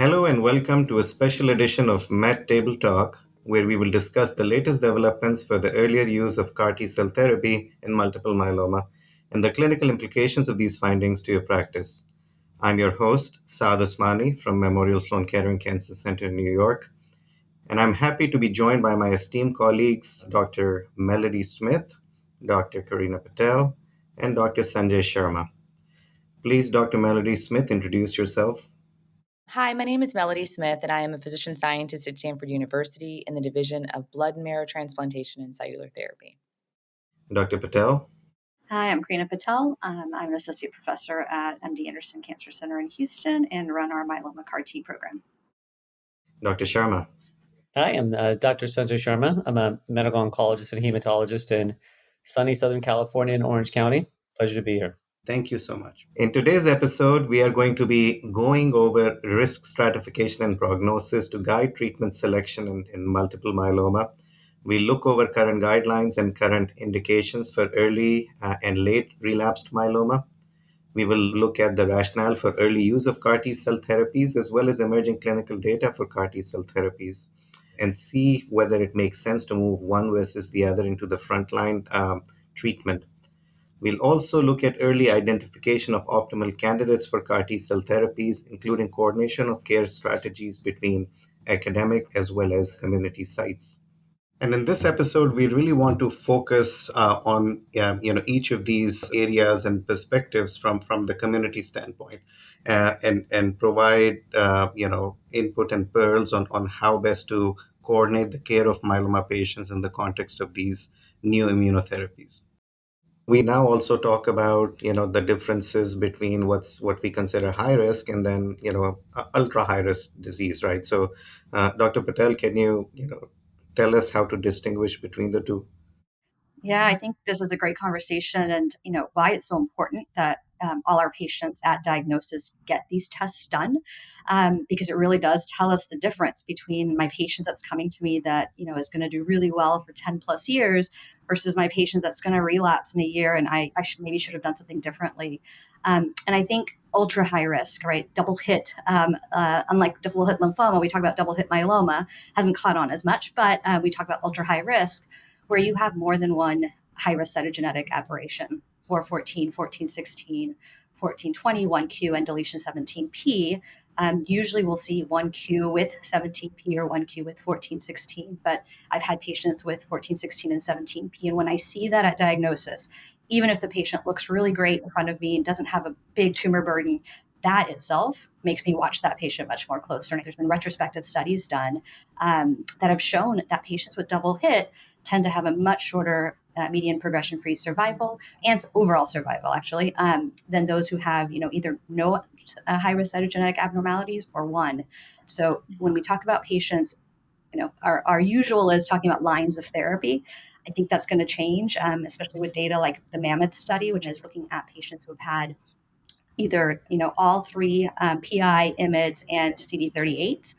Hello and welcome to a special edition of Met Table Talk, where we will discuss the latest developments for the earlier use of CAR T cell therapy in multiple myeloma and the clinical implications of these findings to your practice. I'm your host, Saad Usmani from Memorial Sloan Kettering Cancer Center in New York, and I'm happy to be joined by my esteemed colleagues, Dr. Melody Smith, Dr. Karina Patel, and Dr. Sanjay Sharma. Please, Dr. Melody Smith, introduce yourself. Hi, my name is Melody Smith, and I am a physician scientist at Stanford University in the Division of Blood and Marrow Transplantation and Cellular Therapy. Dr. Patel. Hi, I'm Karina Patel. I'm an associate professor at MD Anderson Cancer Center in Houston and run our myeloma CAR T program. Dr. Sharma. Hi, I'm Dr. Sanjay Sharma. I'm a medical oncologist and hematologist in sunny Southern California in Orange County. Pleasure to be here. Thank you so much. In today's episode, we are going to be going over risk stratification and prognosis to guide treatment selection in multiple myeloma. We look over current guidelines and current indications for early and late relapsed myeloma. We will look at the rationale for early use of CAR T cell therapies as well as emerging clinical data for CAR T cell therapies and see whether it makes sense to move one versus the other into the frontline treatment. We'll also look at early identification of optimal candidates for CAR T cell therapies, including coordination of care strategies between academic as well as community sites. And in this episode, we really want to focus on each of these areas and perspectives from the community standpoint, and provide input and pearls on how best to coordinate the care of myeloma patients in the context of these new immunotherapies. We now also talk about the differences between what we consider high risk and then ultra high risk disease, right? So Dr. Patel, can you tell us how to distinguish between the two? Yeah, I think this is a great conversation, and why it's so important that all our patients at diagnosis get these tests done, because it really does tell us the difference between my patient that's coming to me that is going to do really well for 10 plus years versus my patient that's going to relapse in a year, and I should have done something differently. And I think ultra high risk, right? Double hit, unlike double hit lymphoma, we talk about double hit myeloma, hasn't caught on as much, but we talk about ultra high risk where you have more than one high-risk cytogenetic aberration, 414, 1416, 1420, 1Q, and deletion 17P. Usually we'll see 1Q with 17P or 1Q with 1416, but I've had patients with 1416 and 17P, and when I see that at diagnosis, even if the patient looks really great in front of me and doesn't have a big tumor burden, that itself makes me watch that patient much more closer. There's been retrospective studies done that have shown that patients with double hit tend to have a much shorter median progression-free survival and overall survival, actually, than those who have, either no high-risk cytogenetic abnormalities or one. So when we talk about patients, our usual is talking about lines of therapy. I think that's going to change, especially with data like the Mammoth study, which is looking at patients who have had either all three PI, IMiDs, and CD38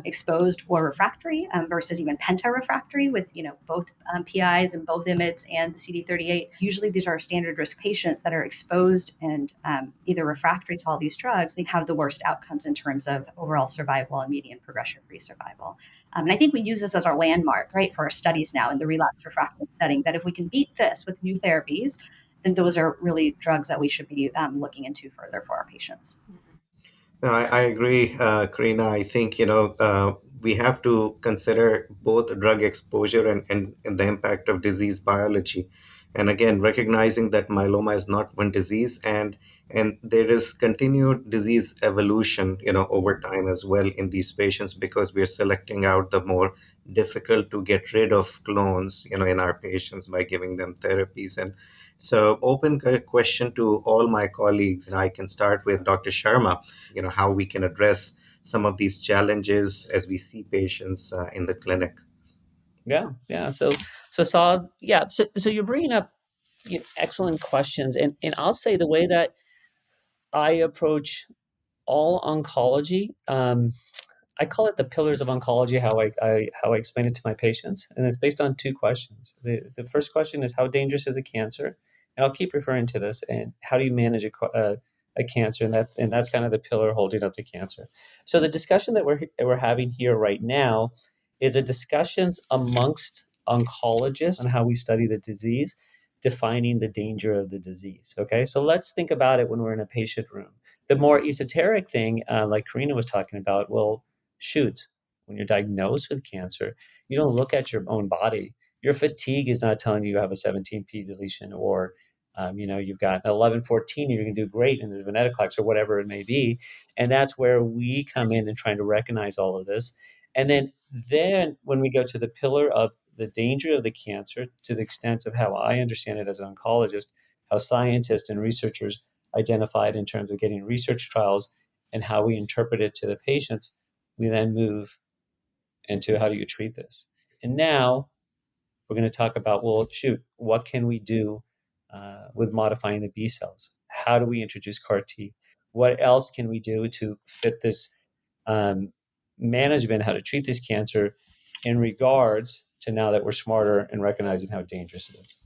exposed or refractory versus even penta-refractory with both PIs and both IMiDs and the CD38. Usually these are standard risk patients that are exposed and either refractory to all these drugs. They have the worst outcomes in terms of overall survival and median progression-free survival. And I think we use this as our landmark, right, for our studies now in the relapse refractory setting, that if we can beat this with new therapies, then those are really drugs that we should be looking into further for our patients. No, I agree, Karina. I think we have to consider both drug exposure and the impact of disease biology. And again, recognizing that myeloma is not one disease, and there is continued disease evolution, over time as well in these patients because we are selecting out the more difficult to get rid of clones, in our patients by giving them therapies. And so, open question to all my colleagues. I can start with Dr. Sharma. How we can address some of these challenges as we see patients in the clinic. Yeah. So Saad, yeah. So you're bringing up excellent questions, and I'll say the way that I approach all oncology, I call it the pillars of oncology. How I explain it to my patients, and it's based on two questions. The first question is how dangerous is a cancer, and I'll keep referring to this. And how do you manage a cancer, and that's kind of the pillar holding up the cancer. So the discussion that we're having here right now is a discussion amongst oncologists on how we study the disease, defining the danger of the disease. Okay, so let's think about it when we're in a patient room. The more esoteric thing, like Karina was talking about, well, shoot, when you're diagnosed with cancer, you don't look at your own body. Your fatigue is not telling you have a 17p deletion, or you've got 1114, you're going to do great in the venetoclax or whatever it may be. And that's where we come in and trying to recognize all of this. And then when we go to the pillar of the danger of the cancer, to the extent of how I understand it as an oncologist, how scientists and researchers identify it in terms of getting research trials and how we interpret it to the patients, we then move into how do you treat this. And now we're going to talk about, well, shoot, what can we do with modifying the B cells? How do we introduce CAR T? What else can we do to fit this management, how to treat this cancer in regards to now that we're smarter and recognizing how dangerous it is?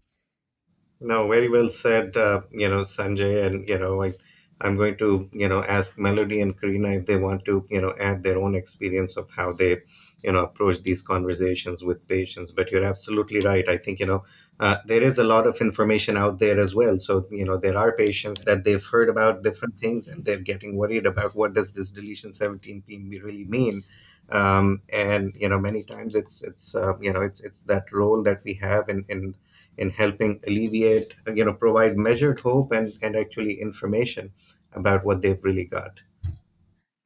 No, very well said, Sanjay. And, I'm going to, ask Melody and Karina if they want to, add their own experience of how they, approach these conversations with patients. But you're absolutely right. I think, there is a lot of information out there as well. So, there are patients that they've heard about different things and they're getting worried about what does this deletion 17p really mean. And, many times it's that role that we have in helping alleviate, provide measured hope and actually information about what they've really got.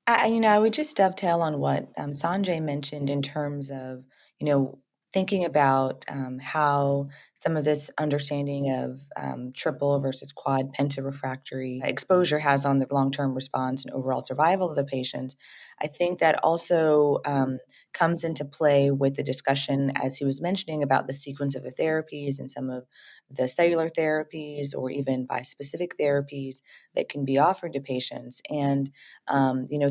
I would just dovetail on what Sanjay mentioned in terms of, you know, thinking about how some of this understanding of triple versus quad pentarefractory exposure has on the long-term response and overall survival of the patients. I think that also comes into play with the discussion, as he was mentioning, about the sequence of the therapies and some of the cellular therapies or even bispecific therapies that can be offered to patients. And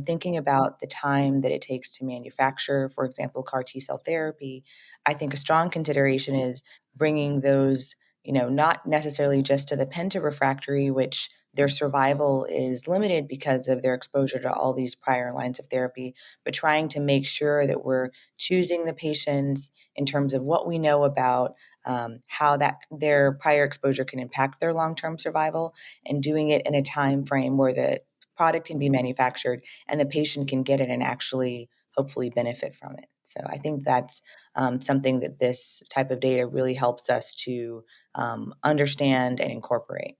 thinking about the time that it takes to manufacture, for example, CAR T cell therapy, I think a strong consideration is bringing those, not necessarily just to the pentarefractory, which their survival is limited because of their exposure to all these prior lines of therapy, but trying to make sure that we're choosing the patients in terms of what we know about how that their prior exposure can impact their long-term survival, and doing it in a time frame where the product can be manufactured and the patient can get it and actually hopefully benefit from it. So I think that's something that this type of data really helps us to understand and incorporate.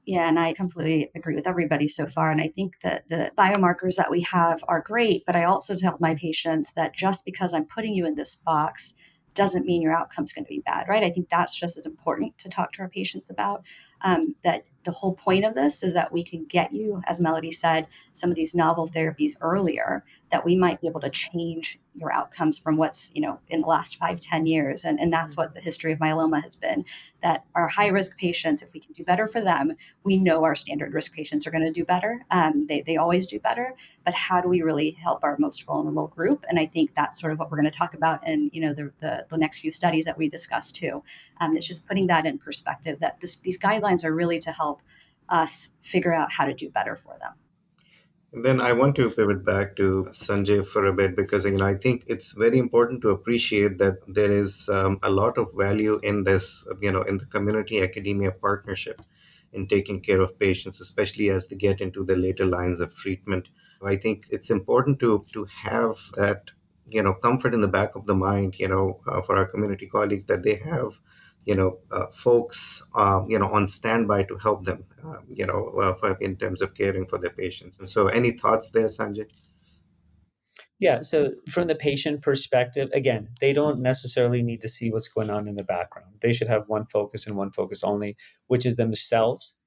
Yeah, and I completely agree with everybody so far. And I think that the biomarkers that we have are great, but I also tell my patients that just because I'm putting you in this box doesn't mean your outcome's going to be bad, right? I think that's just as important to talk to our patients about. That the whole point of this is that we can get you, as Melody said, some of these novel therapies earlier, that we might be able to change your outcomes from what's, in the last 5, 10 years. And that's what the history of myeloma has been, that our high risk patients, if we can do better for them, we know our standard risk patients are going to do better. They always do better. But how do we really help our most vulnerable group? And I think that's sort of what we're going to talk about in the next few studies that we discussed too. It's just putting that in perspective, that these guidelines are really to help us figure out how to do better for them. And then I want to pivot back to Sanjay for a bit because I think it's very important to appreciate that there is a lot of value in this, in the community academia partnership in taking care of patients, especially as they get into the later lines of treatment. I think it's important to have that comfort in the back of the mind, for our community colleagues, that they have folks on standby to help them in terms of caring for their patients. And so any thoughts there, Sanjay? Yeah, so from the patient perspective, again, they don't necessarily need to see what's going on in the background. They should have one focus and one focus only, which is themselves,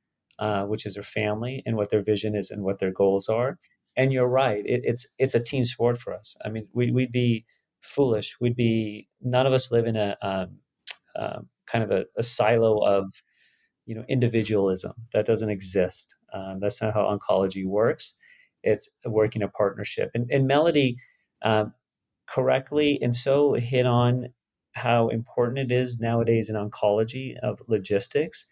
which is their family, and what their vision is and what their goals are. And you're right, it's a team sport for us. I mean, we'd be foolish. We'd be none of us live in a kind of a silo of individualism that doesn't exist. That's not how oncology works. It's working a partnership. And Melody correctly and so hit on how important it is nowadays in oncology of logistics.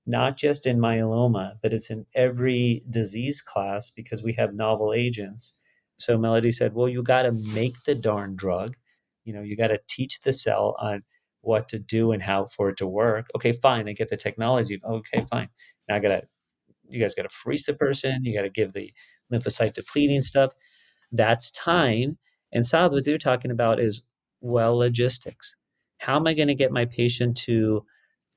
not just in myeloma, but it's in every disease class because we have novel agents. So Melody said, well, you got to make the darn drug. You got to teach the cell on what to do and how for it to work. Okay, fine. I get the technology. Okay, fine. Now you guys got to freeze the person. You got to give the lymphocyte depleting stuff. That's time. And Saad, what you're talking about is, well, logistics. How am I going to get my patient to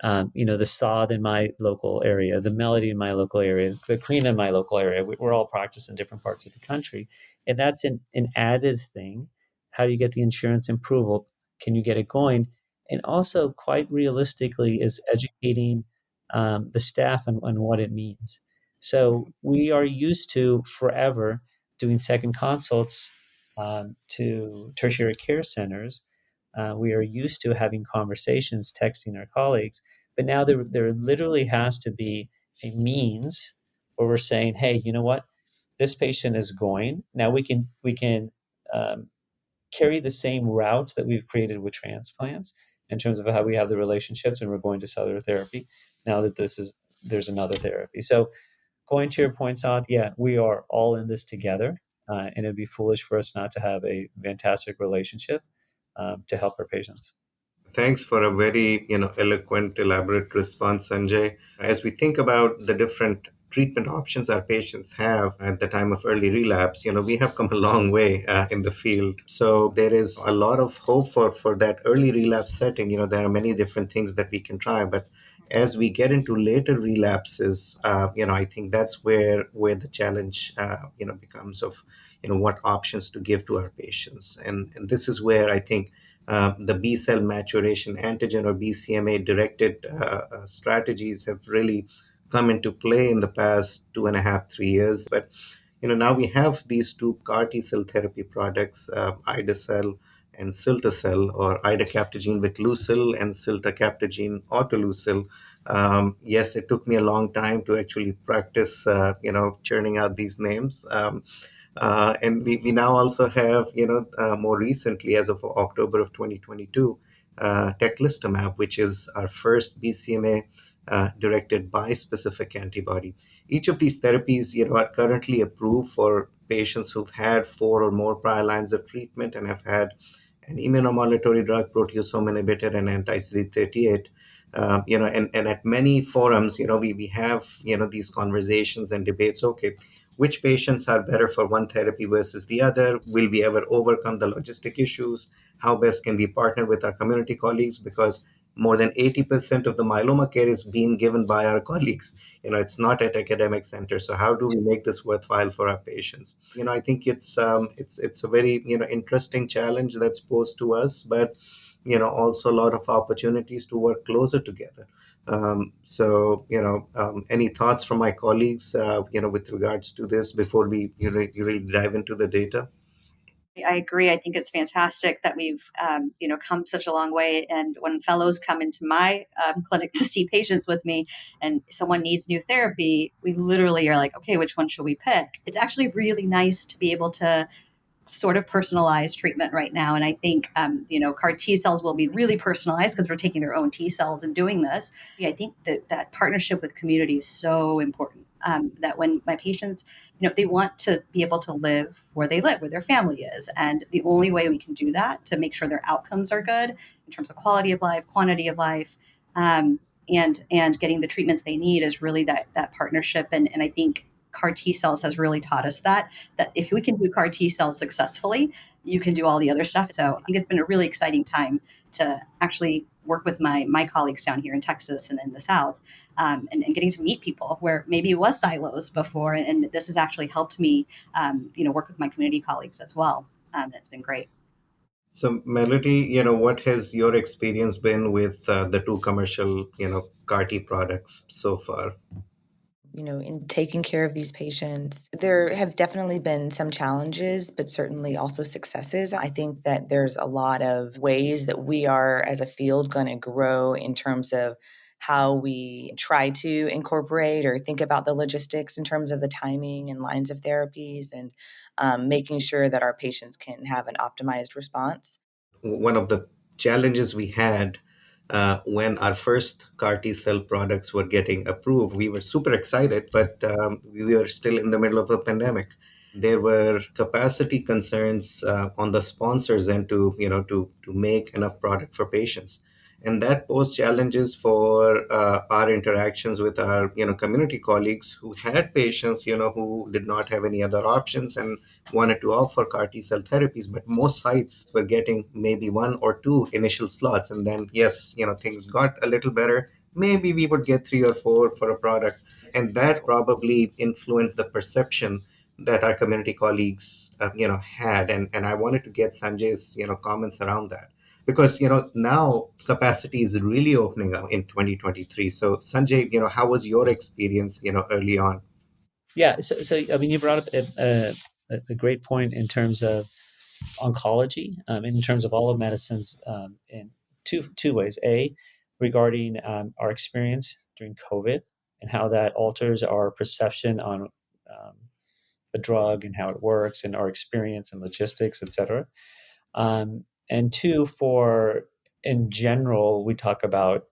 the sod in my local area, the melody in my local area, the cream in my local area? We're all practiced in different parts of the country. And that's an added thing. How do you get the insurance approval? Can you get it going? And also, quite realistically, is educating the staff on what it means. So we are used to forever doing second consults to tertiary care centers. We are used to having conversations, texting our colleagues, but now there literally has to be a means where we're saying, hey, you know what? This patient is going. Now we can um, carry the same route that we've created with transplants in terms of how we have the relationships and we're going to cellular therapy. Now that there's another therapy. So going to your point, Saad, yeah, we are all in this together, and it'd be foolish for us not to have a fantastic relationship to help our patients. Thanks for a very, eloquent, elaborate response, Sanjay. As we think about the different treatment options our patients have at the time of early relapse, we have come a long way in the field. So there is a lot of hope for that early relapse setting. There are many different things that we can try, but as we get into later relapses, I think that's where the challenge, becomes of, what options to give to our patients, and this is where I think the B cell maturation antigen or BCMA directed strategies have really come into play in the past 2.5, 3 years. But now we have these two CAR T cell therapy products, ide-cel and cilta-cel, or idacaptogene viclucil and ciltacaptogene autoleucel. Yes, it took me a long time to actually practice, churning out these names. And we now also have, more recently, as of October of 2022, teclistamab, which is our first BCMA directed bispecific antibody. Each of these therapies, are currently approved for patients who've had 4 or more prior lines of treatment and have had an immunomodulatory drug, proteasome inhibitor, and anti-CD38. And at many forums, we have, these conversations and debates. Okay, which patients are better for one therapy versus the other? Will we ever overcome the logistic issues? How best can we partner with our community colleagues? Because more than 80% of the myeloma care is being given by our colleagues. It's not at academic centers. So how do we make this worthwhile for our patients? I think it's a very, interesting challenge that's posed to us, but also a lot of opportunities to work closer together. Any thoughts from my colleagues, with regards to this before we really dive into the data? I agree. I think it's fantastic that we've, come such a long way. And when fellows come into my clinic to see patients with me, and someone needs new therapy, we literally are like, okay, which one should we pick? It's actually really nice to be able to sort of personalized treatment right now. And I think, CAR T cells will be really personalized because we're taking their own T cells and doing this. Yeah, I think that partnership with community is so important. That when my patients, they want to be able to live where they live, where their family is. And the only way we can do that to make sure their outcomes are good in terms of quality of life, quantity of life, and getting the treatments they need is really that partnership. And I think CAR T cells has really taught us that if we can do CAR T cells successfully, you can do all the other stuff. So I think it's been a really exciting time to actually work with my colleagues down here in Texas and in the South, and getting to meet people where maybe it was silos before, and this has actually helped me, work with my community colleagues as well. It's been great. So, Melody, what has your experience been with the two commercial, CAR T products so far? In taking care of these patients, there have definitely been some challenges, but certainly also successes. I think that there's a lot of ways that we are, as a field, going to grow in terms of how we try to incorporate or think about the logistics in terms of the timing and lines of therapies, and making sure that our patients can have an optimized response. One of the challenges we had when our first CAR T cell products were getting approved, we were super excited, but we were still in the middle of the pandemic. There were capacity concerns on the sponsors end to make enough product for patients, and that posed challenges for our interactions with our community colleagues who had patients who did not have any other options and wanted to offer CAR T cell therapies, but most sites were getting maybe one or two initial slots. And then, yes, things got a little better. Maybe we would get three or four for a product. And that probably influenced the perception that our community colleagues, had. And I wanted to get Sanjay's, comments around that. Because, now capacity is really opening up in 2023. So, Sanjay, how was your experience, early on? Yeah, so I mean, you brought up a great point in terms of oncology, in terms of all of medicines, in two ways. A, regarding our experience during COVID and how that alters our perception on um, the drug and how it works and our experience and logistics, et cetera. And two, for in general, we talk about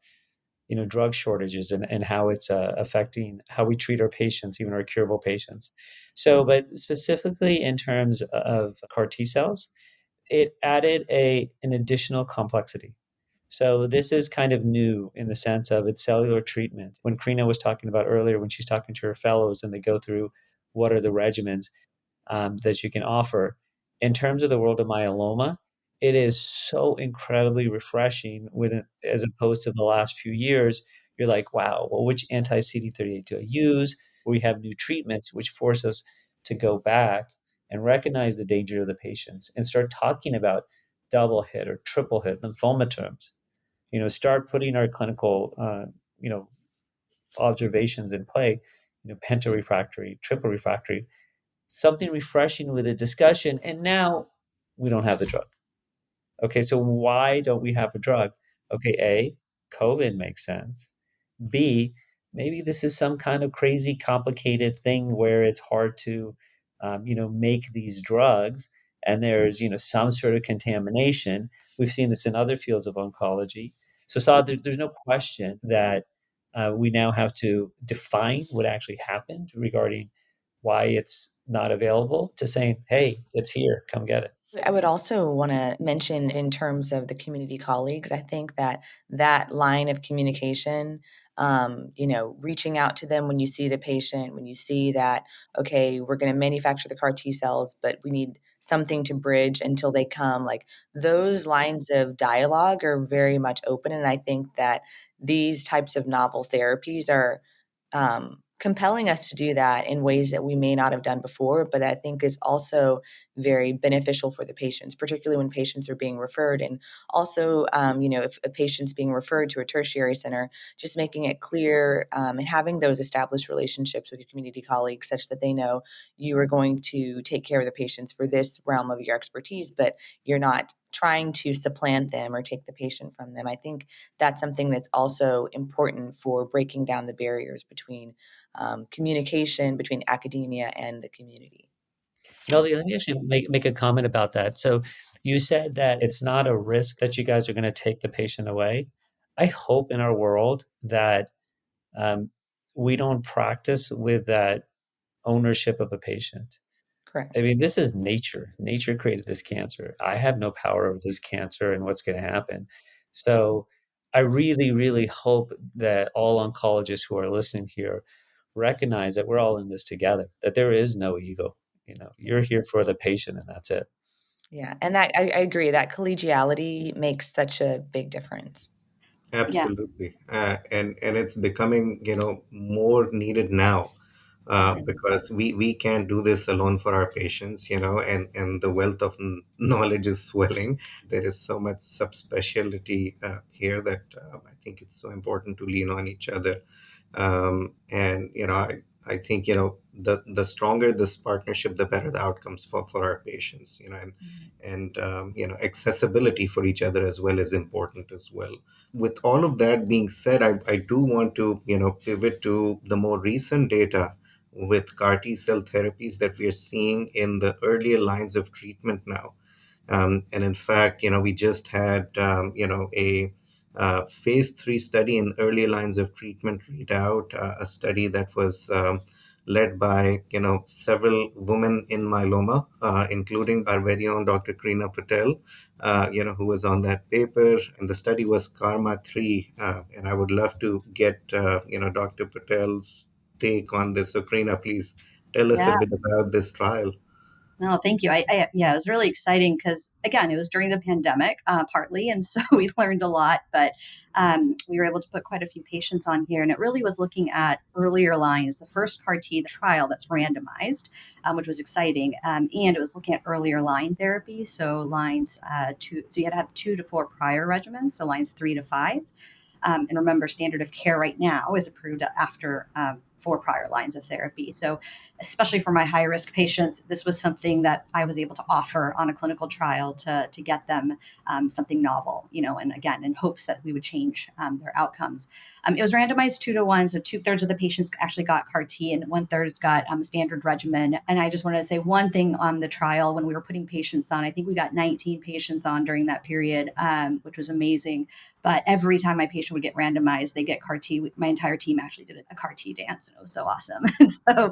drug shortages and how it's affecting how we treat our patients, even our curable patients. So, but specifically in terms of CAR T cells, it added an additional complexity. So this is kind of new in the sense of its cellular treatment. When Karina was talking about earlier, when she's talking to her fellows and they go through what are the regimens, that you can offer. In terms of the world of myeloma, it is so incredibly refreshing with it, as opposed to the last few years. You're like, wow, well, which anti CD38 do I use? We have new treatments which force us to go back and recognize the danger of the patients and start talking about double hit or triple hit lymphoma terms. Start putting our clinical, observations in play. Pentarefractory, triple refractory, something refreshing with a discussion. And now we don't have the drug. Okay, so why don't we have a drug? Okay, A, COVID makes sense. B, maybe this is some kind of crazy complicated thing where it's hard to, make these drugs, and there's some sort of contamination. We've seen this in other fields of oncology. So, there's no question that we now have to define what actually happened regarding why it's not available to saying, hey, it's here, come get it. I would also want to mention in terms of the community colleagues, I think that that line of communication, reaching out to them when you see the patient, when you see that, okay, we're going to manufacture the CAR T cells, but we need something to bridge until they come, like those lines of dialogue are very much open. And I think that these types of novel therapies are compelling us to do that in ways that we may not have done before, but I think is also very beneficial for the patients, particularly when patients are being referred. And also, if a patient's being referred to a tertiary center, just making it clear and having those established relationships with your community colleagues such that they know you are going to take care of the patients for this realm of your expertise, but you're not trying to supplant them or take the patient from them. I think that's something that's also important for breaking down the barriers between communication between academia and the community. Let me actually make a comment about that. So you said that it's not a risk that you guys are going to take the patient away. I hope in our world that um, we don't practice with that ownership of a patient. I Correct. mean, this is nature. Nature created this cancer. I have no power over this cancer and what's going to happen. So I really, really hope that all oncologists who are listening here recognize that we're all in this together, that there is no ego. You're Yeah. here for the patient and that's it. Yeah. And that I agree that collegiality makes such a big difference. Yeah. Absolutely, and it's becoming more needed now, Mhm. because we can't do this alone for our patients, and the wealth of knowledge is swelling. There is so much subspecialty here that I think it's so important to lean on each other, and I think the stronger this partnership, the better the outcomes for our patients, and accessibility for each other as well is important as well. With all of that being said, I do want to pivot to the more recent data with CAR T cell therapies that we are seeing in the earlier lines of treatment now. And in fact, we just had phase 3 study in early lines of treatment readout, a study that was led by several women in myeloma, including our very own Dr. Krina Patel, who was on that paper, and the study was Karma 3. And I would love to get Dr. Patel's take on this. So, Krina, please tell us a Yeah. bit about this trial. No, thank you. Yeah, it was really exciting because again, it was during the pandemic, partly, and so we learned a lot. But we were able to put quite a few patients on here, and it really was looking at earlier lines. The first CAR T trial that's randomized, which was exciting, and it was looking at earlier line therapy. So lines two, so you had to have 2 to 4 prior regimens, so lines 3 to 5. And remember, standard of care right now is approved after 4 prior lines of therapy. So, especially for my high risk patients, this was something that I was able to offer on a clinical trial to get them something novel, and again, in hopes that we would change their outcomes. It was randomized 2 to 1, so 2/3 of the patients actually got CAR T and 1/3 got a standard regimen. And I just wanted to say one thing on the trial when we were putting patients on. I think we got 19 patients on during that period, which was amazing. But every time my patient would get randomized, they get CAR T. My entire team actually did a CAR T dance, and it was so awesome. So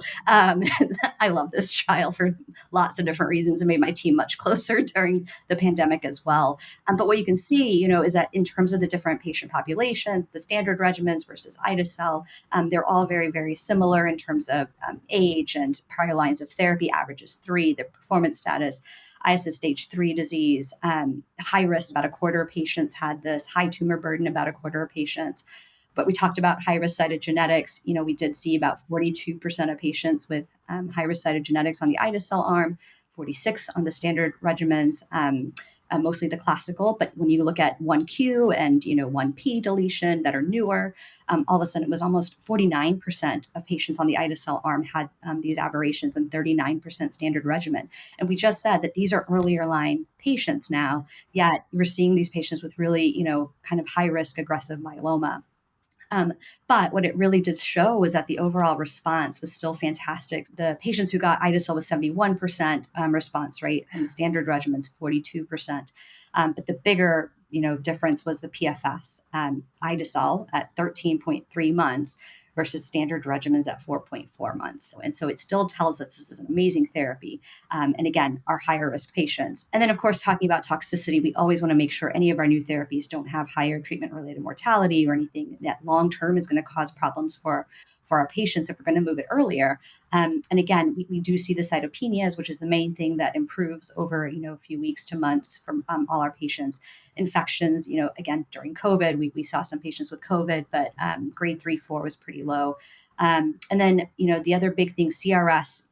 I love this trial for lots of different reasons. It made my team much closer during the pandemic as well. But what you can see, is that in terms of the different patient populations, the standard regimens versus ide-cel, they're all very, very similar in terms of age and prior lines of therapy. Average is 3. The performance status. ISS stage 3 disease, high risk, about a quarter of patients had this, high tumor burden, about a quarter of patients. But we talked about high risk cytogenetics. We did see about 42% of patients with high risk cytogenetics on the ide-cel arm, 46 on the standard regimens. Mostly the classical, but when you look at 1Q and 1P deletion that are newer, all of a sudden it was almost 49% of patients on the ide-cel arm had these aberrations and 39% standard regimen. And we just said that these are earlier line patients now, yet we're seeing these patients with really, kind of high risk aggressive myeloma. But what it really did show was that the overall response was still fantastic. The patients who got ide-cel was 71% response rate, and the standard regimens 42%. But the bigger difference was the PFS. Ide-cel at 13.3 months versus standard regimens at 4.4 months. And so it still tells us this is an amazing therapy. And again, our higher risk patients. And then, of course, talking about toxicity, we always want to make sure any of our new therapies don't have higher treatment related mortality or anything that long term is going to cause problems for our patients if we're going to move it earlier. And again, we do see the cytopenias, which is the main thing that improves over a few weeks to months from all our patients. Infections, again, during COVID, we saw some patients with COVID, but grade 3, 4 was pretty low. And then, the other big thing, CRS.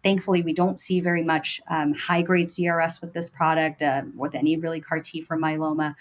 Thankfully, we don't see very much high-grade CRS with this product, with any really CAR T for myeloma.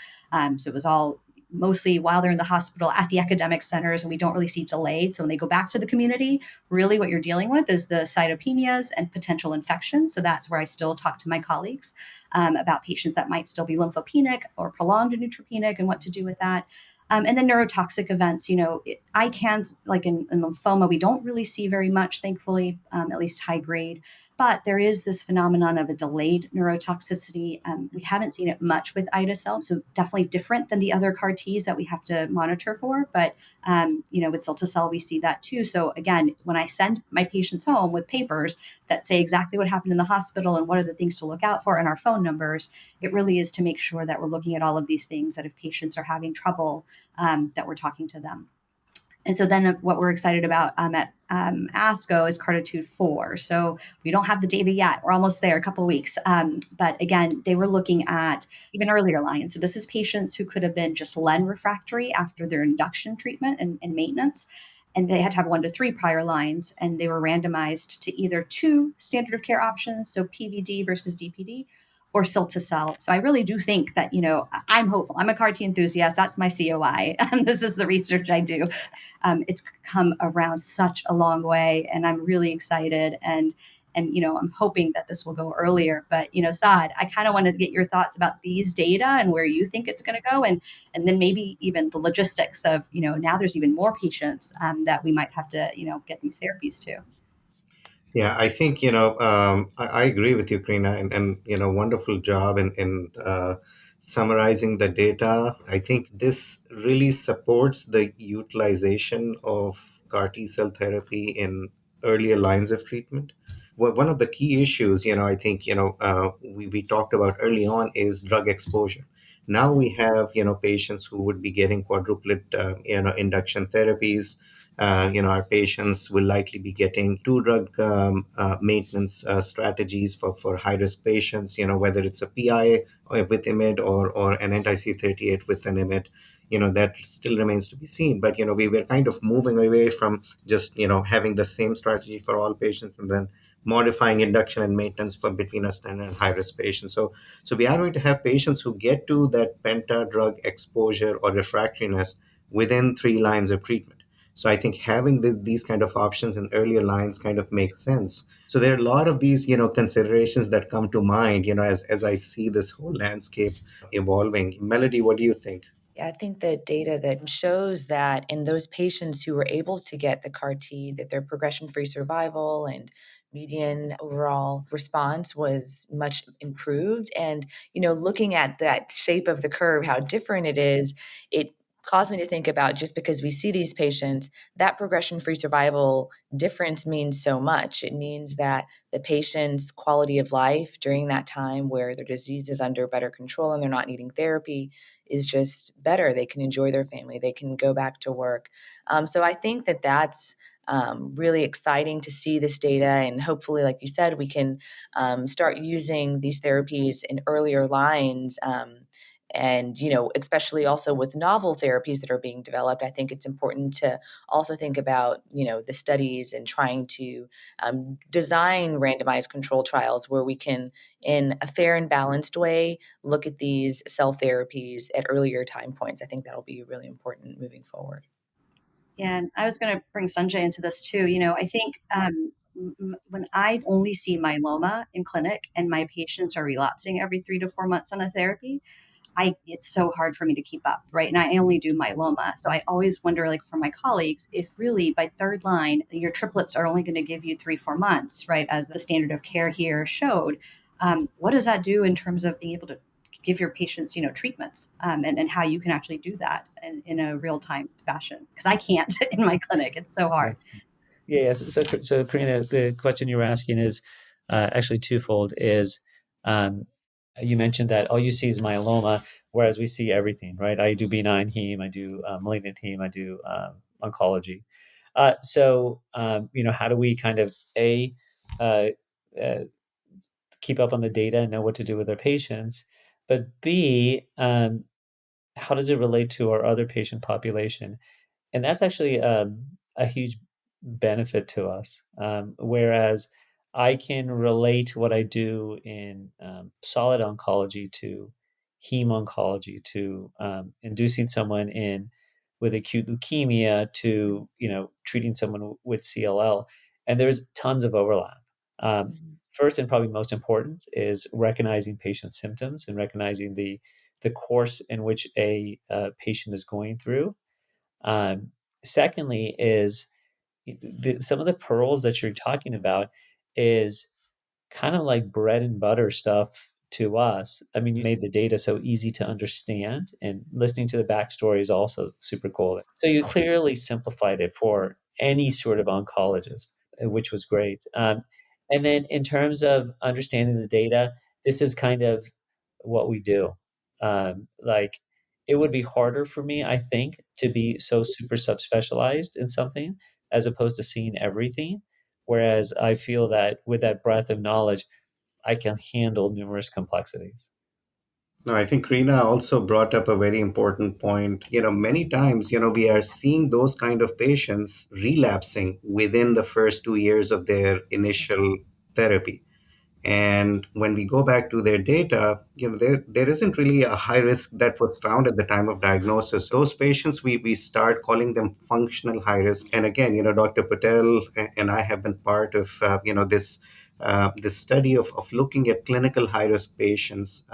So it was all mostly while they're in the hospital at the academic centers, and we don't really see delayed. So when they go back to the community, really what you're dealing with is the cytopenias and potential infections. So that's where I still talk to my colleagues about patients that might still be lymphopenic or prolonged neutropenic and what to do with that. And then neurotoxic events, ICANS, like in lymphoma, we don't really see very much, thankfully, at least high grade. But there is this phenomenon of a delayed neurotoxicity. We haven't seen it much with ide-cel, so definitely different than the other CAR Ts that we have to monitor for. But with cilta-cel, we see that too. So again, when I send my patients home with papers that say exactly what happened in the hospital and what are the things to look out for and our phone numbers, it really is to make sure that we're looking at all of these things, that if patients are having trouble, that we're talking to them. And so then what we're excited about at ASCO is CARTITUDE-4. So we don't have the data yet. We're almost there, a couple of weeks. But again, they were looking at even earlier lines. So this is patients who could have been just len refractory after their induction treatment and maintenance. And they had to have 1 to 3 prior lines. And they were randomized to either 2 standard of care options, so PVD versus DPD, or cilta-cel. So I really do think that, I'm hopeful. I'm a CAR T enthusiast. That's my COI. This is the research I do. It's come around such a long way, and I'm really excited. And I'm hoping that this will go earlier. But, Saad, I kind of wanted to get your thoughts about these data and where you think it's going to go. And then maybe even the logistics of, now there's even more patients that we might have to, get these therapies to. Yeah, I think, I agree with you, Karina, and wonderful job in summarizing the data. I think this really supports the utilization of CAR T cell therapy in earlier lines of treatment. Well, one of the key issues, I think, we talked about early on is drug exposure. Now we have, patients who would be getting quadruplet, induction therapies. Our patients will likely be getting two drug maintenance strategies for high risk patients, whether it's a PI or with IMiD or an anti-C38 with an IMiD. That still remains to be seen. But, we were kind of moving away from just, having the same strategy for all patients and then modifying induction and maintenance for between a standard and high risk patients. So we are going to have patients who get to that penta drug exposure or refractoriness within 3 lines of treatment. So I think having these kind of options in earlier lines kind of makes sense. So there are a lot of these, considerations that come to mind, as I see this whole landscape evolving. Melody, what do you think? Yeah, I think the data that shows that in those patients who were able to get the CAR T, that their progression-free survival and median overall response was much improved. And, looking at that shape of the curve, how different it is, it caused me to think about, just because we see these patients, that progression-free survival difference means so much. It means that the patient's quality of life during that time where their disease is under better control and they're not needing therapy is just better. They can enjoy their family. They can go back to work. So I think that that's really exciting to see this data. And hopefully, like you said, we can start using these therapies in earlier lines. And, especially also with novel therapies that are being developed, I think it's important to also think about, the studies and trying to design randomized control trials where we can, in a fair and balanced way, look at these cell therapies at earlier time points. I think that'll be really important moving forward. And I was going to bring Sanjay into this too. I think when I only see myeloma in clinic and my patients are relapsing every 3 to 4 months on a therapy, it's so hard for me to keep up, right? And I only do myeloma. So I always wonder, like for my colleagues, if really by third line, your triplets are only going to give you 3, 4 months, right? As the standard of care here showed. What does that do in terms of being able to give your patients, treatments and how you can actually do that in a real time fashion? Because I can't in my clinic. It's so Yeah. hard. Yeah, yeah. So Karina, the question you were asking is actually twofold. Is you mentioned that all you see is myeloma, whereas we see everything, right? I do benign heme, I do malignant heme, I do oncology. How do we kind of uh, uh, keep up on the data and know what to do with our patients, but B, how does it relate to our other patient population? And that's actually a huge benefit to us. Whereas I can relate what I do in solid oncology to heme oncology to inducing someone in with acute leukemia to treating someone with CLL, and there's tons of overlap. Um, First and probably most important is recognizing patient symptoms and recognizing the course in which a patient is going through. um, Secondly, is some of the pearls that you're talking about is kind of like bread and butter stuff to us. I mean, you made the data so easy to understand, and listening to the backstory is also super cool. So you clearly simplified it for any sort of oncologist, which was great. And then in terms of understanding the data, this is kind of what we do. Like it would be harder for me, I think, to be so super subspecialized in something as opposed to seeing everything. Whereas I feel that with that breadth of knowledge, I can handle numerous complexities. No, I think Rina also brought up a very important point. Many times, we are seeing those kind of patients relapsing within the first 2 years of their initial therapy. And when we go back to their data, there isn't really a high risk that was found at the time of diagnosis. So those patients, we start calling them functional high risk. And again, Dr. Patel and I have been part of, this this study of looking at clinical high-risk patients.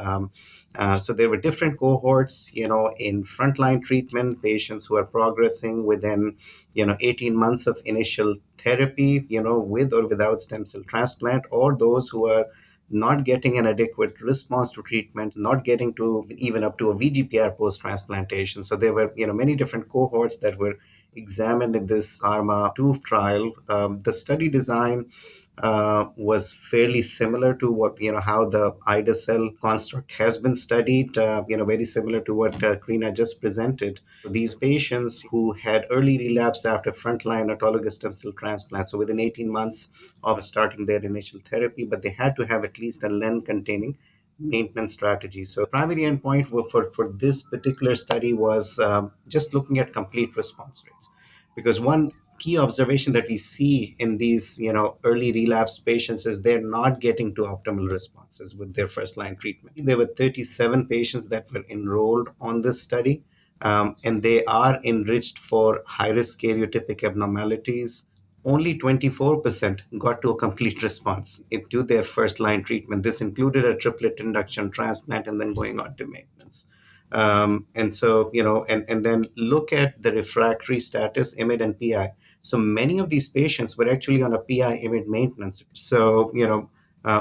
So there were different cohorts, in frontline treatment, patients who are progressing within, 18 months of initial therapy, with or without stem cell transplant, or those who are not getting an adequate response to treatment, not getting to even up to a VGPR post transplantation. So there were, many different cohorts that were examined in this Karma 2 trial. The study design was fairly similar to what, how the ida cell construct has been studied, very similar to what Karina just presented. These patients who had early relapse after frontline autologous stem cell transplant, so within 18 months of starting their initial therapy, but they had to have at least a len containing maintenance strategy. So primary endpoint for this particular study was just looking at complete response rates, because one key observation that we see in these early relapse patients is they're not getting to optimal responses with their first line treatment. There were 37 patients that were enrolled on this study, and they are enriched for high risk karyotypic abnormalities. Only 24% got to a complete response to their first line treatment. This included a triplet induction transplant and then going on to maintenance. And so, and then look at the refractory status, IMID and PI. So many of these patients were actually on a PI IMID maintenance. So,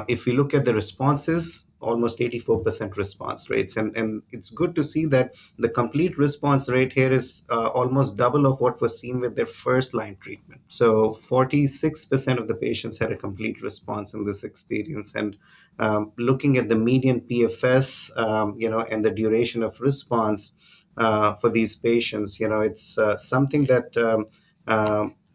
if we look at the responses, almost 84% response rates. And it's good to see that the complete response rate here is almost double of what was seen with their first line treatment. So 46% of the patients had a complete response in this experience. And looking at the median PFS, and the duration of response for these patients, it's something that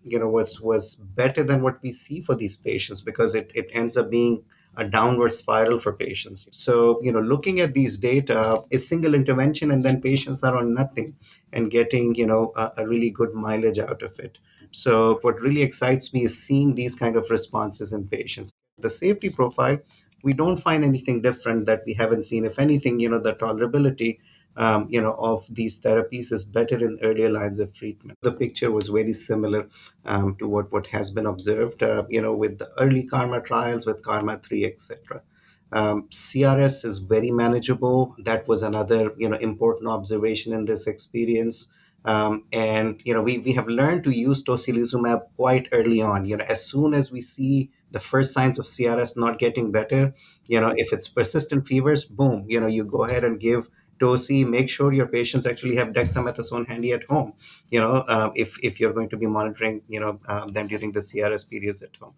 was better than what we see for these patients, because it ends up being a downward spiral for patients. So, looking at these data, a single intervention and then patients are on nothing and getting, a really good mileage out of it. So what really excites me is seeing these kind of responses in patients. The safety profile, we don't find anything different that we haven't seen. If anything, the tolerability of these therapies is better in earlier lines of treatment. The picture was very similar to what has been observed, with the early Karma trials, with Karma 3, etc. CRS is very manageable. That was another, important observation in this experience. And we have learned to use tocilizumab quite early on. As soon as we see the first signs of CRS not getting better, if it's persistent fevers, boom, you go ahead and give toci. Make sure your patients actually have dexamethasone handy at home. If you're going to be monitoring, them during the CRS periods at home.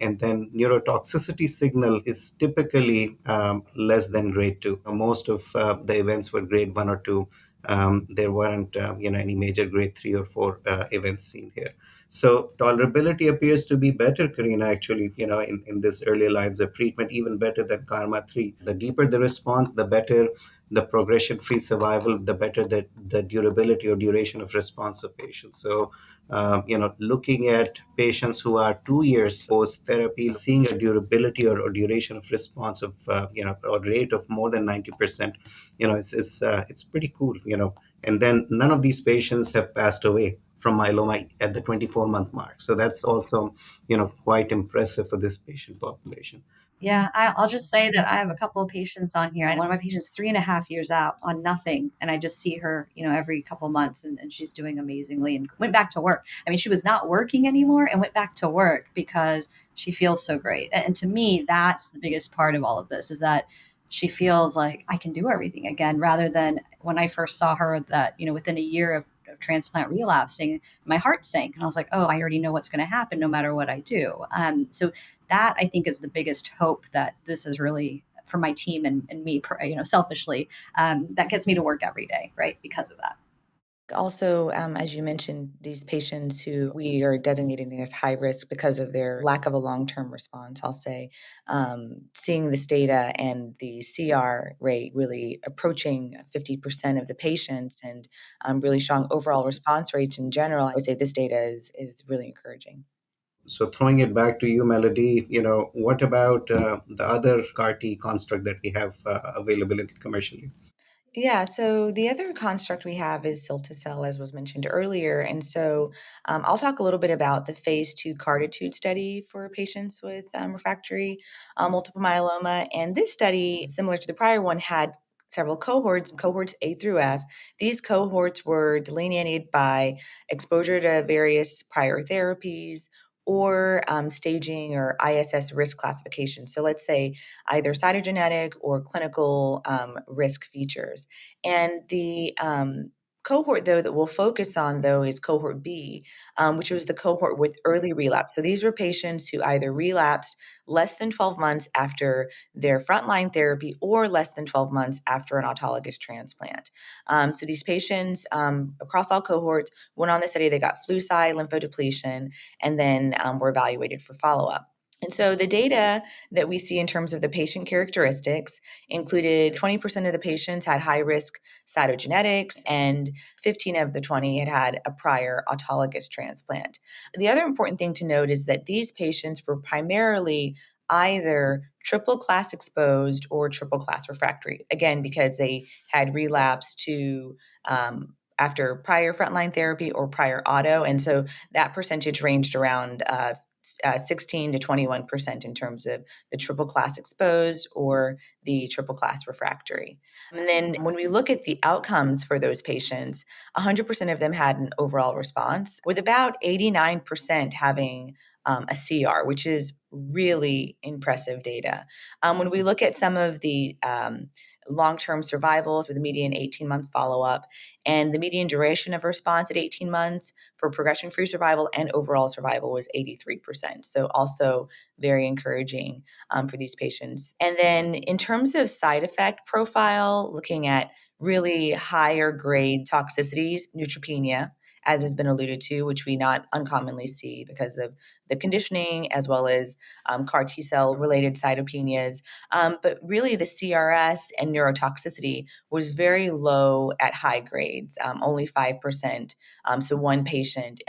And then neurotoxicity signal is typically less than grade 2. Most of the events were grade 1 or 2. There weren't any major grade 3 or 4 events seen here. So tolerability appears to be better, Karina, actually, in this early lines of treatment, even better than Karma 3. The deeper the response, the better the progression-free survival, the better the durability or duration of response of patients. So, looking at patients who are 2 years post-therapy, seeing a durability or duration of response of, or rate of more than 90%, it's pretty cool, And then none of these patients have passed away from myeloma at the 24-month mark. So that's also, quite impressive for this patient population. Yeah, I'll just say that I have a couple of patients on here. And one of my patients, 3.5 years out on nothing. And I just see her, every couple of months and she's doing amazingly and went back to work. I mean, she was not working anymore and went back to work because she feels so great. And to me, that's the biggest part of all of this is that she feels like I can do everything again, rather than when I first saw her that, within a year of transplant relapsing, my heart sank. And I was like, oh, I already know what's going to happen no matter what I do. So that I think is the biggest hope that this is really for my team and me, selfishly, that gets me to work every day, right? Because of that. Also, as you mentioned, these patients who we are designating as high risk because of their lack of a long-term response, I'll say, seeing this data and the CR rate really approaching 50% of the patients and really strong overall response rates in general, I would say this data is really encouraging. So throwing it back to you, Melody, what about the other CAR T construct that we have available commercially? Yeah, so the other construct we have is cilta-cel, as was mentioned earlier. And so I'll talk a little bit about the phase 2 CARTITUDE study for patients with refractory multiple myeloma. And this study, similar to the prior one, had several cohorts, cohorts A through F. These cohorts were delineated by exposure to various prior therapies or staging or ISS risk classification. So let's say either cytogenetic or clinical risk features. And the cohort, though, that we'll focus on, though, is cohort B, which was the cohort with early relapse. So these were patients who either relapsed less than 12 months after their frontline therapy or less than 12 months after an autologous transplant. So these patients across all cohorts went on the study. They got flu-cy, lymphodepletion, and then were evaluated for follow-up. And so the data that we see in terms of the patient characteristics included 20% of the patients had high risk cytogenetics, and 15 of the 20 had had a prior autologous transplant. The other important thing to note is that these patients were primarily either triple class exposed or triple class refractory, again, because they had relapsed to after prior frontline therapy or prior auto. And so that percentage ranged around 16 to 21% in terms of the triple class exposed or the triple class refractory. And then when we look at the outcomes for those patients, 100% of them had an overall response, with about 89% having a CR, which is really impressive data. When we look at some of the long-term survivals with a median 18-month follow-up and the median duration of response at 18 months for progression-free survival and overall survival was 83%. So also very encouraging for these patients. And then in terms of side effect profile, looking at really higher grade toxicities, neutropenia, as has been alluded to, which we not uncommonly see because of the conditioning as well as CAR T cell related cytopenias. But really, the CRS and neurotoxicity was very low at high grades, only 5%. So one patient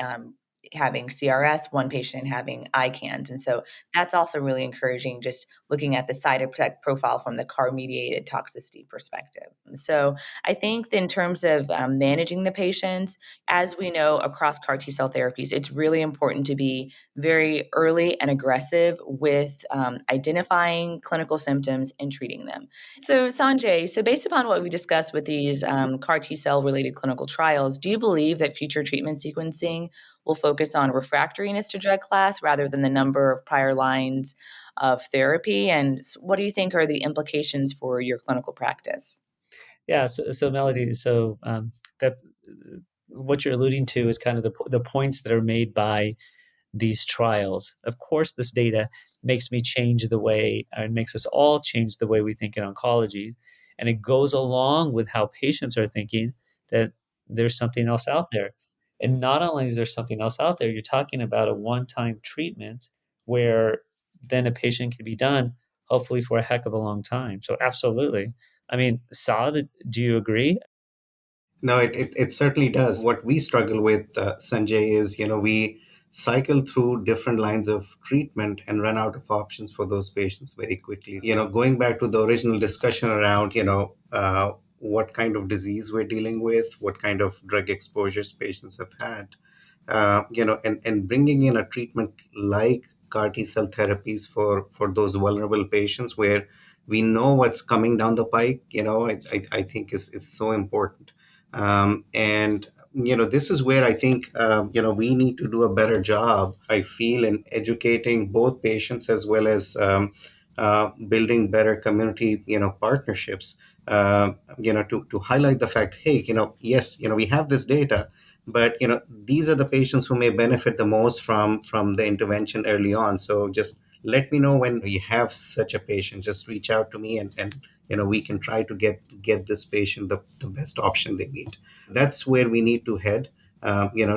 having CRS, one patient having ICANS. And so that's also really encouraging, just looking at the side effect profile from the CAR mediated toxicity perspective. So I think in terms of managing the patients, as we know across CAR T cell therapies, it's really important to be very early and aggressive with identifying clinical symptoms and treating them. So, Sanjay, so based upon what we discussed with these CAR T cell related clinical trials, do you believe that future treatment sequencing will focus on refractoriness to drug class rather than the number of prior lines of therapy? And what do you think are the implications for your clinical practice? Yeah, so Melody, that's what you're alluding to is kind of the points that are made by these trials. Of course, this data makes me change the way, or it makes us all change the way we think in oncology. And it goes along with how patients are thinking that there's something else out there. And not only is there something else out there, you're talking about a one time treatment where then a patient can be done, hopefully for a heck of a long time. So, absolutely. I mean, Saad, do you agree? No, it certainly does. What we struggle with, Sanjay, is, we cycle through different lines of treatment and run out of options for those patients very quickly. Going back to the original discussion around, what kind of disease we're dealing with, what kind of drug exposures patients have had, and bringing in a treatment like CAR T cell therapies for those vulnerable patients where we know what's coming down the pike, I think is so important. And this is where I think we need to do a better job, I feel, in educating both patients as well as building better community partnerships, to highlight the fact, hey, yes, we have this data, but these are the patients who may benefit the most from the intervention early on. So just let me know when you have such a patient. Just reach out to me, and we can try to get this patient the best option they need. That's where we need to head,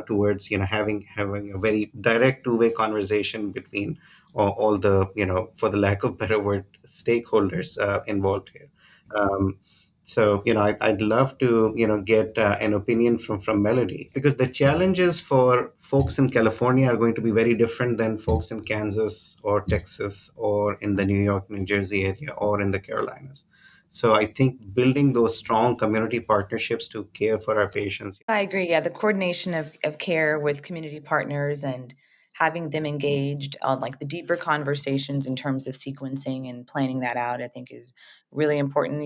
towards having a very direct two-way conversation between all the, for the lack of better word, stakeholders involved here. um, so, I'd love to, get an opinion from Melody, because the challenges for folks in California are going to be very different than folks in Kansas or Texas or in the New York, New Jersey area or in the Carolinas. So I think building those strong community partnerships to care for our patients. I agree. Yeah, the coordination of care with community partners and having them engaged on like the deeper conversations in terms of sequencing and planning that out, I think is really important.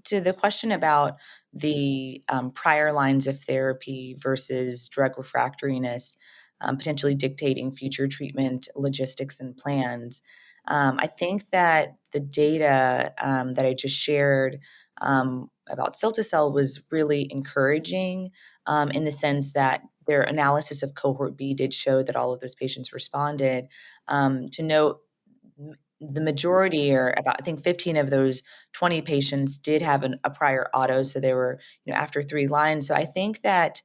To the question about the prior lines of therapy versus drug refractoriness, potentially dictating future treatment logistics and plans. I think that the data that I just shared about cilta-cel was really encouraging in the sense that their analysis of cohort B did show that all of those patients responded. To note, the majority, or about I think 15 of those 20 patients, did have a prior auto, so they were after 3 lines. So I think that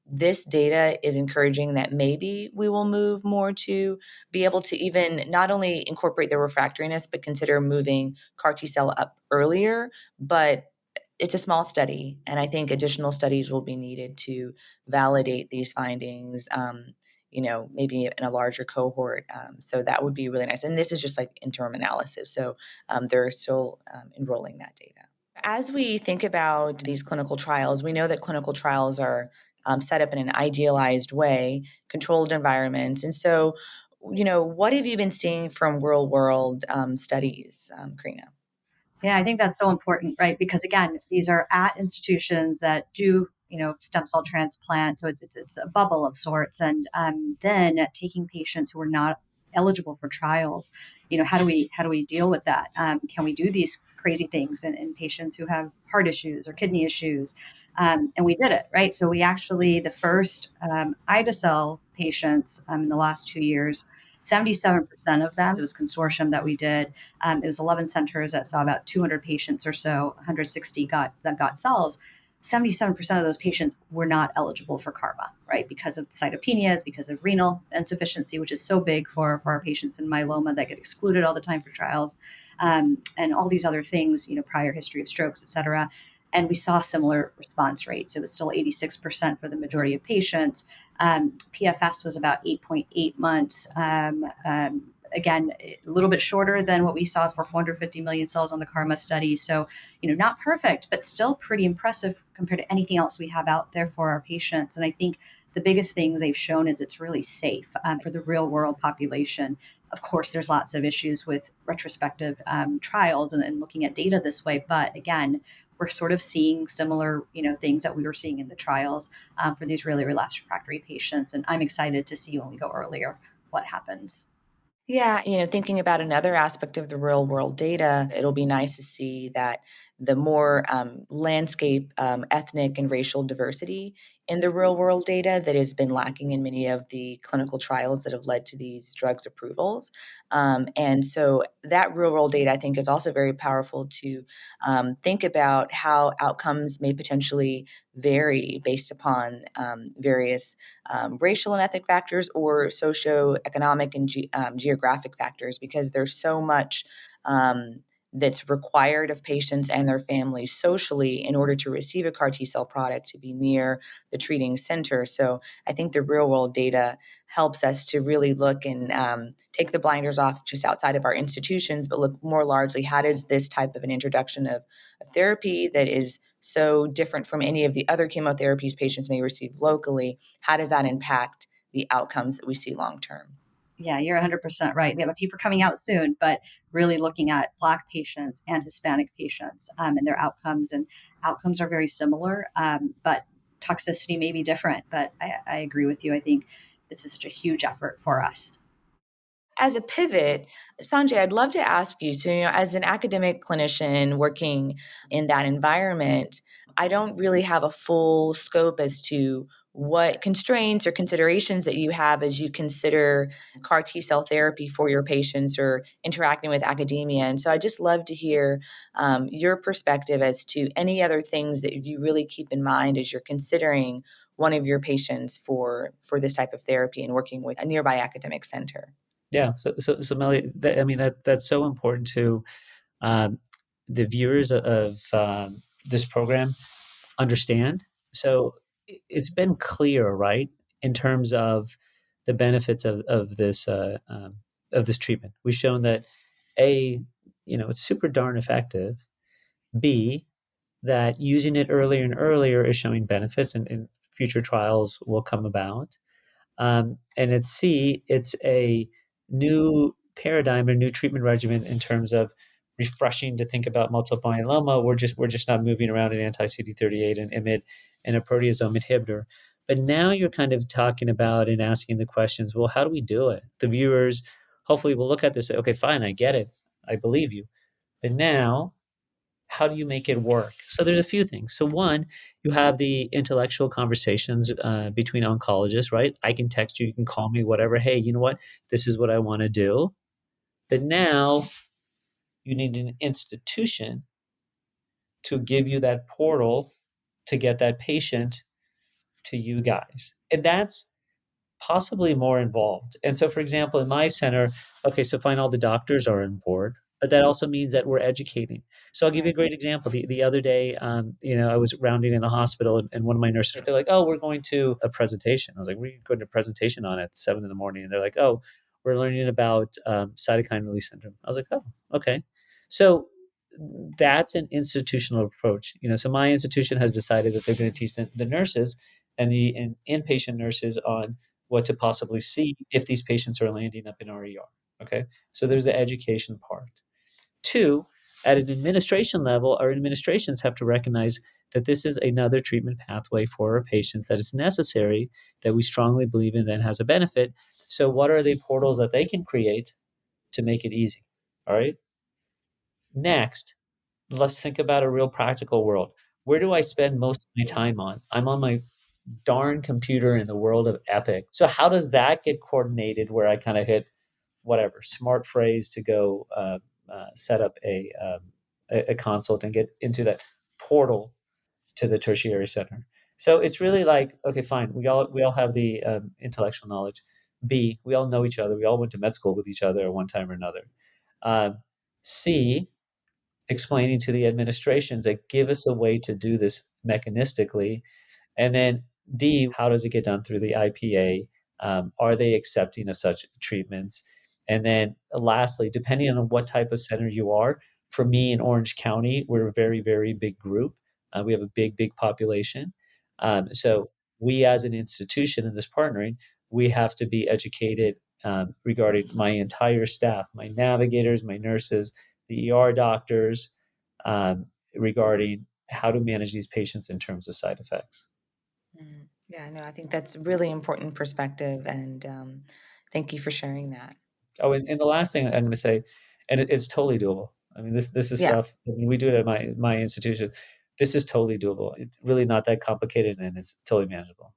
this data is encouraging that maybe we will move more to be able to even not only incorporate the refractoriness, but consider moving CAR T cell up earlier. But it's a small study, and I think additional studies will be needed to validate these findings. Maybe in a larger cohort. So that would be really nice. And this is just like interim analysis. So they're still enrolling that data. As we think about these clinical trials, we know that clinical trials are set up in an idealized way, controlled environments. And so, what have you been seeing from real world studies, Karina? Yeah, I think that's so important, right? Because again, these are at institutions that do, stem cell transplant, so it's a bubble of sorts, and then taking patients who are not eligible for trials, how do we deal with that? Can we do these crazy things in patients who have heart issues or kidney issues? And we did it, right? So we actually the first ida-cel patients in the last 2 years. 77% of them, it was a consortium that we did. It was 11 centers that saw about 200 patients or so, 160 got cells. 77% of those patients were not eligible for CARMA, right? Because of cytopenias, because of renal insufficiency, which is so big for our patients in myeloma that get excluded all the time for trials, and all these other things, prior history of strokes, et cetera. And we saw similar response rates. It was still 86% for the majority of patients. PFS was about 8.8 months. Again, a little bit shorter than what we saw for 450 million cells on the KARMA study. So, not perfect, but still pretty impressive compared to anything else we have out there for our patients. And I think the biggest thing they've shown is it's really safe for the real world population. Of course, there's lots of issues with retrospective trials and looking at data this way. But again, we're sort of seeing similar, things that we were seeing in the trials for these really relapsed refractory patients. And I'm excited to see when we go earlier what happens. Yeah, thinking about another aspect of the real world data, it'll be nice to see that the more landscape, ethnic, and racial diversity in the real world data that has been lacking in many of the clinical trials that have led to these drugs approvals. And so that real world data, I think, is also very powerful to think about how outcomes may potentially vary based upon various racial and ethnic factors or socioeconomic and geographic factors, because there's so much that's required of patients and their families socially in order to receive a CAR T cell product to be near the treating center. So I think the real world data helps us to really look and take the blinders off just outside of our institutions, but look more largely, how does this type of an introduction of a therapy that is so different from any of the other chemotherapies patients may receive locally, how does that impact the outcomes that we see long term? Yeah, you're 100% right. We have a paper coming out soon, but really looking at Black patients and Hispanic patients and their outcomes. And outcomes are very similar, but toxicity may be different. But I agree with you. I think this is such a huge effort for us. As a pivot, Sanjay, I'd love to ask you, so, as an academic clinician working in that environment, I don't really have a full scope as to what constraints or considerations that you have as you consider CAR T cell therapy for your patients or interacting with academia. And so I just love to hear your perspective as to any other things that you really keep in mind as you're considering one of your patients for this type of therapy and working with a nearby academic center. Yeah. So Melly, that's so important to um, the viewers of this program understand. So it's been clear, right, in terms of the benefits of this treatment. We've shown that a, it's super darn effective, B, that using it earlier and earlier is showing benefits and future trials will come about. And it's C, it's a new paradigm or new treatment regimen in terms of refreshing to think about multiple myeloma. We're just not moving around an anti-CD38 and IMiD and a proteasome inhibitor. But now you're kind of talking about and asking the questions, well, how do we do it? The viewers hopefully will look at this and say, okay, fine, I get it. I believe you. But now how do you make it work? So there's a few things. So one, you have the intellectual conversations between oncologists, right? I can text you, you can call me, whatever. Hey, you know what? This is what I want to do. But now you need an institution to give you that portal to get that patient to you guys. And that's possibly more involved. And so, for example, in my center, okay, so fine, all the doctors are on board, but that also means that we're educating. So I'll give you a Right. great example. The other day, I was rounding in the hospital, and one of my nurses, they're like, "Oh, we're going to a presentation." I was like, "What are you going to a presentation on at 7 in the morning?" And they're like, "Oh, we're learning about cytokine release syndrome." I was like, "Oh, okay." So that's an institutional approach. So my institution has decided that they're going to teach the nurses and the inpatient nurses on what to possibly see if these patients are landing up in RER. Okay, so there's the education part. Two, at an administration level, our administrations have to recognize that this is another treatment pathway for our patients that is necessary, that we strongly believe in, that has a benefit. So, what are the portals that they can create to make it easy? All right. Next, let's think about a real practical world. Where do I spend most of my time on? I'm on my darn computer in the world of Epic. So how does that get coordinated where I kind of hit whatever smart phrase to go set up a consult and get into that portal to the tertiary center? So it's really like, okay, fine. We all have the intellectual knowledge. B, we all know each other. We all went to med school with each other at one time or another. Um, C, explaining to the administrations that give us a way to do this mechanistically. And then D, how does it get done through the IPA? Are they accepting of such treatments? And then lastly, depending on what type of center you are, for me in Orange County, we're a very, very big group. We have a big, big population. So we as an institution in this partnering, we have to be educated regarding my entire staff, my navigators, my nurses, the ER doctors, regarding how to manage these patients in terms of side effects. Yeah, no, I think that's a really important perspective, and thank you for sharing that. Oh, and the last thing I'm going to say, and it's totally doable. I mean, this is Yeah. stuff. I mean, we do it at my institution. This is totally doable. It's really not that complicated, and it's totally manageable.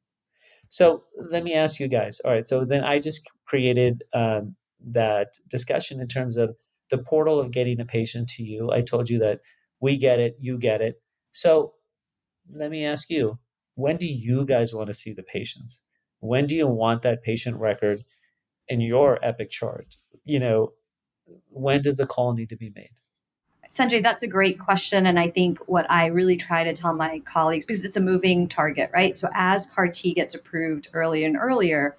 So let me ask you guys. All right. So then I just created that discussion in terms of the portal of getting a patient to you. I told you that we get it, you get it. So let me ask you, when do you guys want to see the patients? When do you want that patient record in your Epic chart? You know, when does the call need to be made? Sanjay, that's a great question. And I think what I really try to tell my colleagues, because it's a moving target, right? So as CAR T gets approved earlier and earlier,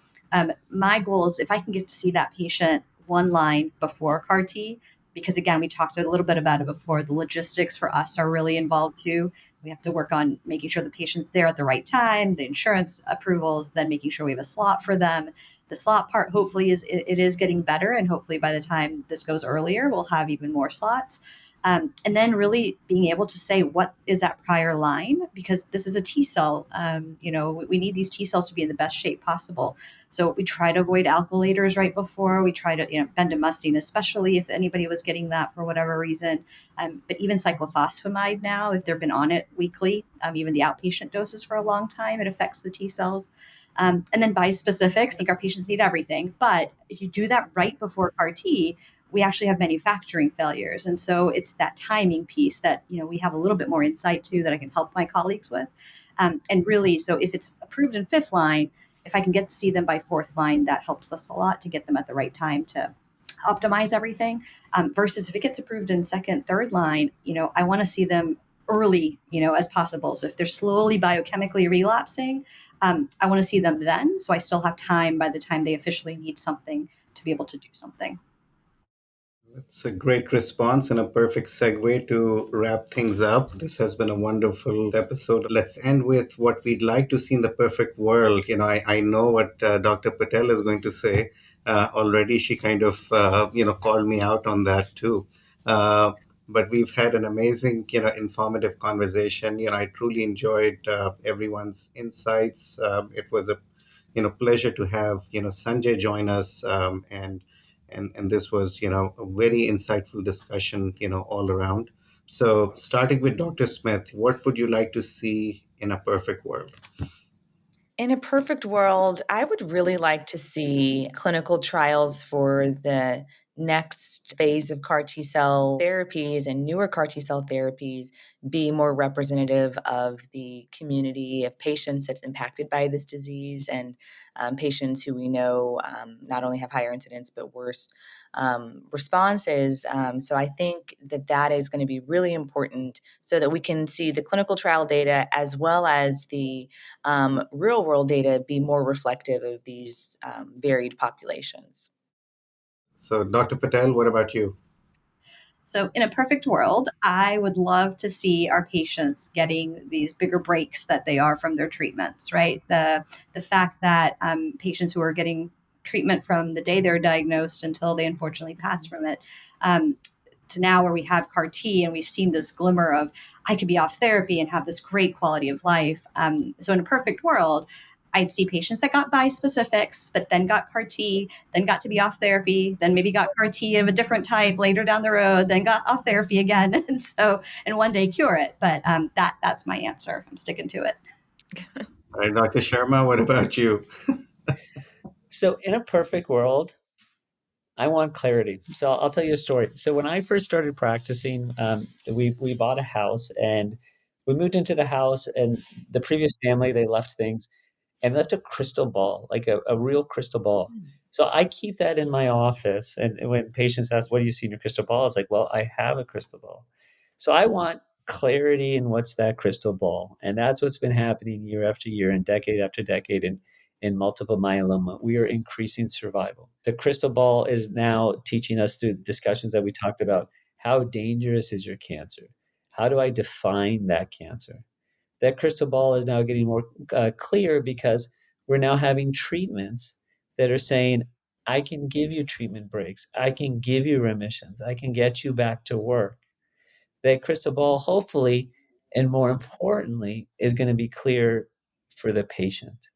my goal is if I can get to see that patient one line before CAR T, because again, we talked a little bit about it before, the logistics for us are really involved too. We have to work on making sure the patient's there at the right time, the insurance approvals, then making sure we have a slot for them. The slot part hopefully it is getting better, and hopefully by the time this goes earlier, we'll have even more slots. And then really being able to say what is that prior line, because this is a T cell. We need these T cells to be in the best shape possible. So we try to avoid alkylators right before. We try to, bendamustine, especially if anybody was getting that for whatever reason. But even cyclophosphamide now, if they've been on it weekly, even the outpatient doses for a long time, it affects the T cells. And then bispecifics, I think our patients need everything. But if you do that right before CAR T, we actually have manufacturing failures. And so it's that timing piece that, we have a little bit more insight to that I can help my colleagues with. And really, so if it's approved in fifth line, if I can get to see them by fourth line, that helps us a lot to get them at the right time to optimize everything. Versus if it gets approved in second, third line, I want to see them early, as possible. So if they're slowly biochemically relapsing, I want to see them then. So I still have time by the time they officially need something to be able to do something. It's a great response and a perfect segue to wrap things up. This has been a wonderful episode. Let's end with what we'd like to see in the perfect world. I know what Dr. Patel is going to say. Already, she kind of, called me out on that too. Uh, but we've had an amazing, informative conversation. I truly enjoyed everyone's insights. It was a, pleasure to have, Sanjay join us, and this was a very insightful discussion all around. So starting with Dr. Smith, what would you like to see in a perfect world? In a perfect world, I would really like to see clinical trials for the next phase of CAR T cell therapies and newer CAR T cell therapies be more representative of the community of patients that's impacted by this disease, and patients who we know not only have higher incidence but worse responses. So I think that that is going to be really important so that we can see the clinical trial data as well as the real world data be more reflective of these varied populations. So Dr. Patel, what about you? So, in a perfect world, I would love to see our patients getting these bigger breaks that they are from their treatments. Right, the fact that patients who are getting treatment from the day they're diagnosed until they unfortunately pass from it, um, to now where we have CAR T and we've seen this glimmer of I could be off therapy and have this great quality of life. So, in a perfect world, I'd see patients that got bispecifics, but then got CAR T, then got to be off therapy, then maybe got CAR T of a different type later down the road, then got off therapy again, and one day cure it. But that's my answer. I'm sticking to it. All right, Dr. Sharma, what about you? So in a perfect world, I want clarity. So I'll tell you a story. So when I first started practicing, we bought a house and we moved into the house, and the previous family, they left things and left a crystal ball, like a real crystal ball. So I keep that in my office. And when patients ask, what do you see in your crystal ball? It's like, well, I have a crystal ball. So I want clarity in what's that crystal ball. And that's what's been happening year after year and decade after decade in multiple myeloma. We are increasing survival. The crystal ball is now teaching us through discussions that we talked about, how dangerous is your cancer? How do I define that cancer? That crystal ball is now getting more clear because we're now having treatments that are saying, I can give you treatment breaks. I can give you remissions. I can get you back to work. That crystal ball, hopefully, and more importantly, is going to be clear for the patient.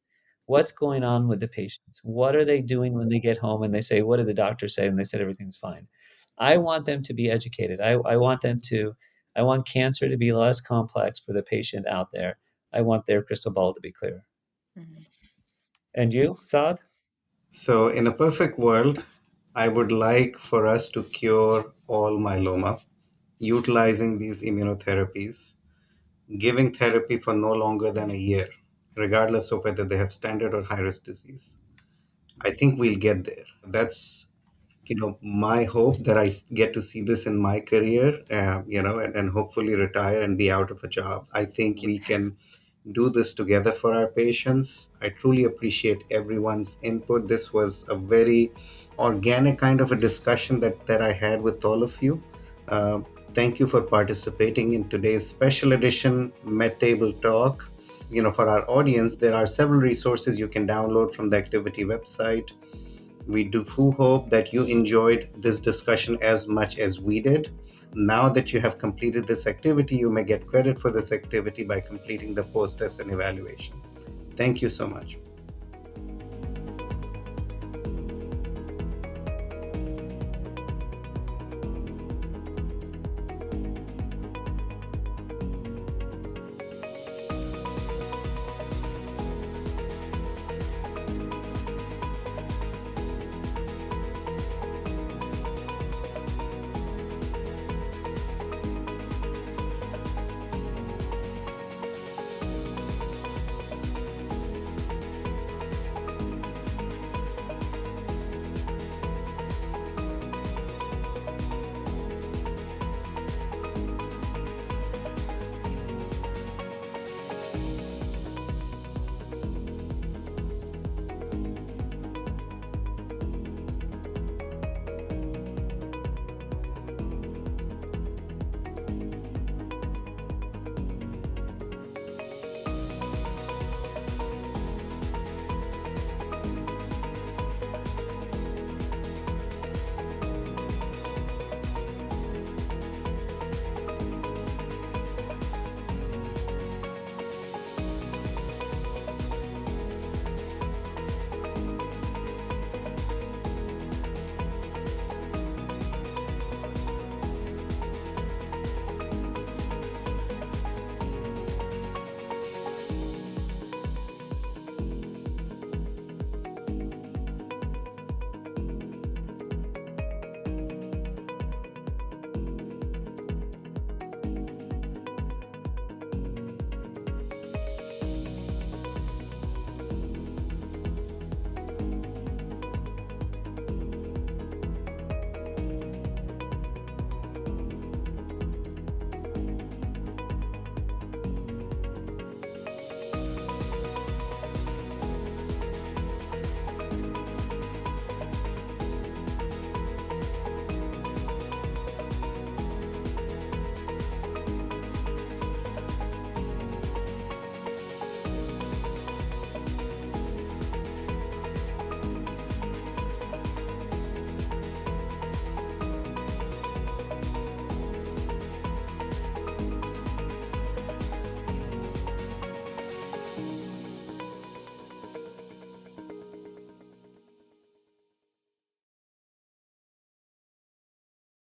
What's going on with the patients? What are they doing when they get home and they say, what did the doctor say? And they said everything's fine. I want them to be educated. I want cancer to be less complex for the patient out there. I want their crystal ball to be clear. Mhm. And you, Saad? So in a perfect world, I would like for us to cure all myeloma, utilizing these immunotherapies, giving therapy for no longer than a year, regardless of whether they have standard or high risk disease. I think we'll get there. That's my hope that get to see this in my career, and hopefully retire and be out of a job. I think we can do this together for our patients. I truly appreciate everyone's input. This was a very organic kind of a discussion that I had with all of you. Uh, Thank you for participating in today's special edition Med Table Talk. For our audience, there are several resources you can download from the activity website. We do hope that you enjoyed this discussion as much as we did. Now that you have completed this activity, you may get credit for this activity by completing the post test and evaluation. Thank you so much.